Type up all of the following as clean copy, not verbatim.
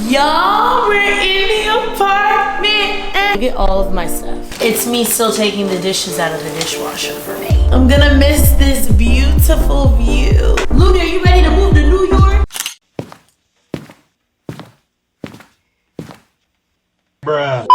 Y'all, we're in the apartment. Look at all of my stuff. It's me still taking the dishes out of the dishwasher for me. I'm gonna miss this beautiful view. Luna, are you ready to move to New York? Bruh.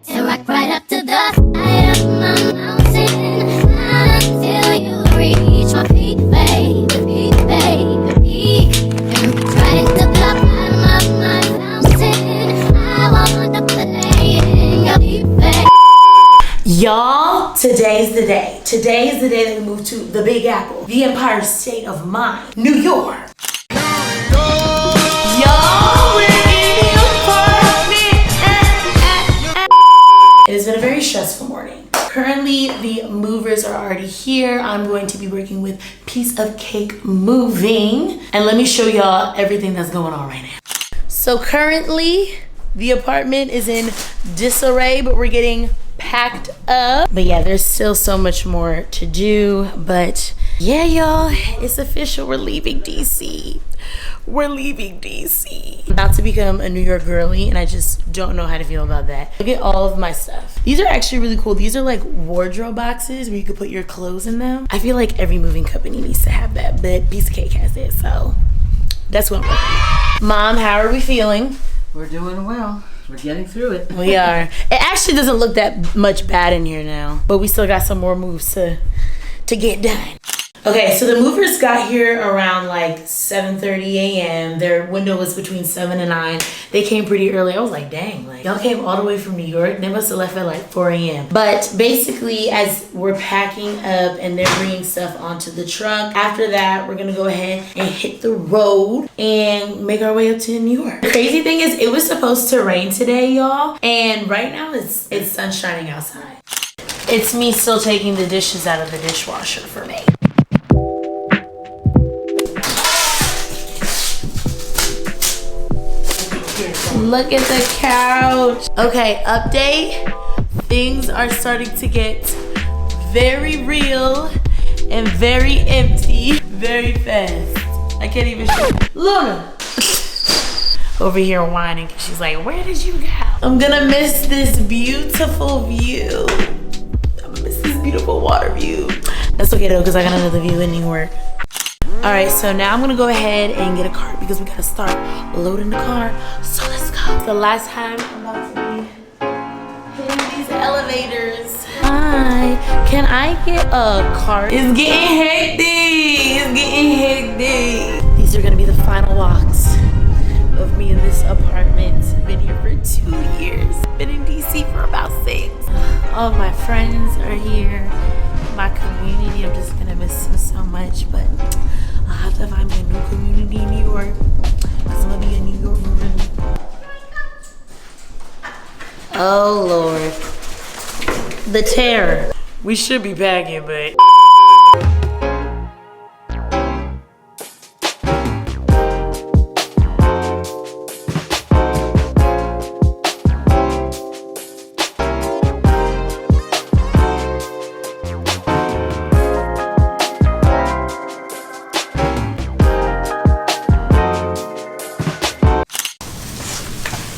And rock right up to the side of my mountain until you reach my peak, baby, peak, baby, peak. And try to block out of my fountain. I want to play in your peak, baby. Y'all, today's the day. Today is the day that we move to the Big Apple, the Empire State of Mind, New York. Y'all, we're in the apartment. It has been a very stressful morning. Currently, the movers are already here. I'm going to be working with Piece of Cake Moving. And let me show y'all everything that's going on right now. So currently, the apartment is in disarray, but we're getting packed up. But yeah, there's still so much more to do. But yeah, y'all, it's official. We're leaving DC. We're leaving DC. I'm about to become a New York girly, and I just don't know how to feel about that. Look at all of my stuff. These are actually really cool. These are like wardrobe boxes where you could put your clothes in them. I feel like every moving company needs to have that, but Piece of Cake has it, so that's what I'm working with. Mom, how are we feeling? We're doing well. We're getting through it. We are. It actually doesn't look that much bad in here now, but we still got some more moves to get done. Okay, so the movers got here around like 7:30 a.m. Their window was between 7 and 9. They came pretty early. I was like, dang, like y'all came all the way from New York. They must have left at like 4 a.m. But basically, as we're packing up and they're bringing stuff onto the truck, after that, we're gonna go ahead and hit the road and make our way up to New York. The crazy thing is, it was supposed to rain today, y'all, and right now it's sun shining outside. It's me still taking the dishes out of the dishwasher for me. Look at the couch. Okay, update. Things are starting to get very real and very empty very fast. I can't even show Luna over here whining because she's like, where did you go? I'm gonna miss this beautiful view. I'm gonna miss this beautiful water view. That's okay though, because I got another view in New York. All right, so now I'm gonna go ahead and get a cart because we gotta start loading the car. So let's go. It's the last time I'm about to be hitting these elevators. Hi, can I get a cart? It's getting hectic. It's getting hectic. These are gonna be the final walks of me in this apartment. Been here for 2 years. Been in DC for about 6. All my friends are here. My community, I'm just gonna miss them so much, but I'll have to find me a new community in New York because I'm gonna be a New York girl. Oh Lord, the terror. We should be packing, but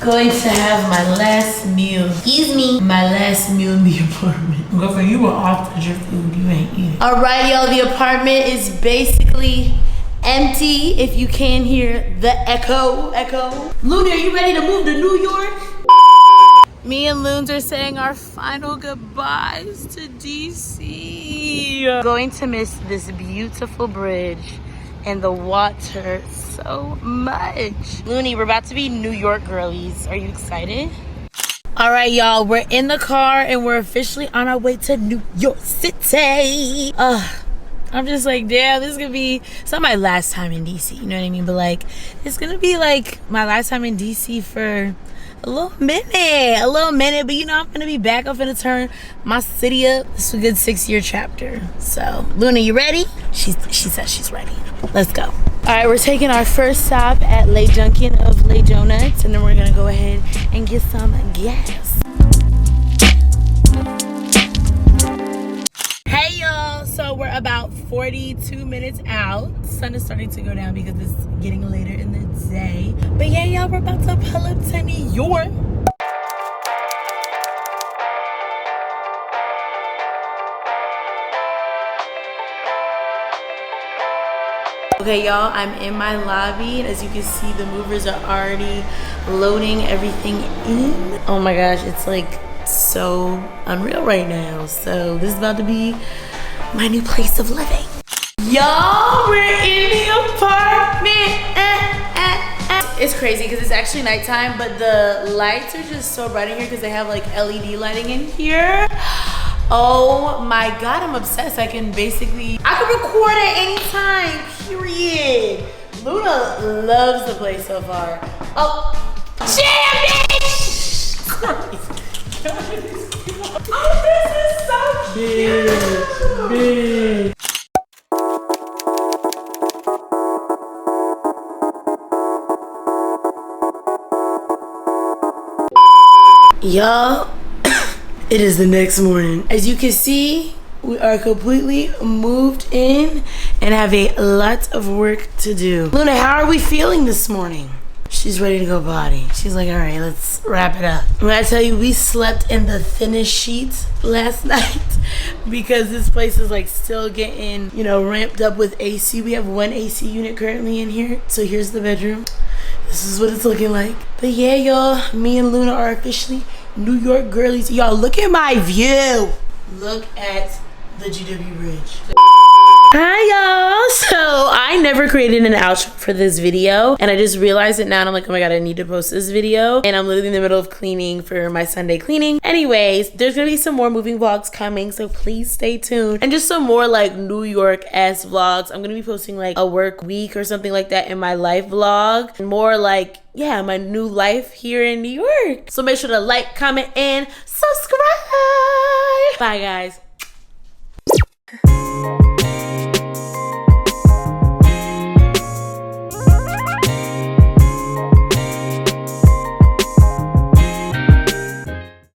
going to have my last meal. Excuse me. My last meal in the apartment. Girlfriend, you were off with your food. You ain't eating. All right, y'all. The apartment is basically empty. If you can hear the echo. Luna, are you ready to move to New York? Me and Loons are saying our final goodbyes to DC. Going to miss this beautiful bridge and the water so much. Looney, we're about to be New York girlies. Are you excited? All right, y'all, we're in the car and we're officially on our way to New York City. I'm just like, damn, this is gonna be, it's not my last time in DC, you know what I mean? But like, it's gonna be like my last time in DC for a little minute, but you know, I'm gonna be back. I'm gonna turn my city up. This is a good 6-year chapter. So, Luna, you ready? She says she's ready. Let's go. All right, we're taking our first stop at Lay Junction of Lay Donuts, and then we're gonna go ahead and get some gas. Hey y'all, so we're about 42 minutes out. Sun is starting to go down because it's getting later in the day. But yeah, y'all, we're about to pull Okay, y'all, I'm in my lobby, and as you can see, the movers are already loading everything in. Oh my gosh, it's like so unreal right now. So this is about to be my new place of living. Y'all, we're in the apartment. It's crazy because it's actually nighttime, but the lights are just so bright in here because they have like LED lighting in here. Oh my God, I'm obsessed. I can record at any time, period. Luna loves the place so far. Oh, damn it! Oh, this is so big. Y'all, it is the next morning. As you can see, we are completely moved in and have a lot of work to do. Luna, how are we feeling this morning? She's ready to go potty. She's like, all right, let's wrap it up. When I tell you, we slept in the thinnest sheets last night because this place is like still getting, you know, ramped up with AC. We have one AC unit currently in here. So here's the bedroom. This is what it's looking like. But yeah, y'all, me and Luna are officially New York girlies. Y'all, look at my view. Look at the GW Bridge. Hi y'all, so I never created an outro for this video and I just realized it now and I'm like, oh my God, I need to post this video, and I'm literally in the middle of cleaning for my Sunday cleaning. Anyways, there's gonna be some more moving vlogs coming, so please stay tuned, and just some more like New York-esque vlogs. I'm gonna be posting like a work week or something like that in my life vlog, and more like, yeah, my new life here in New York. So make sure to like, comment, and subscribe. Bye guys.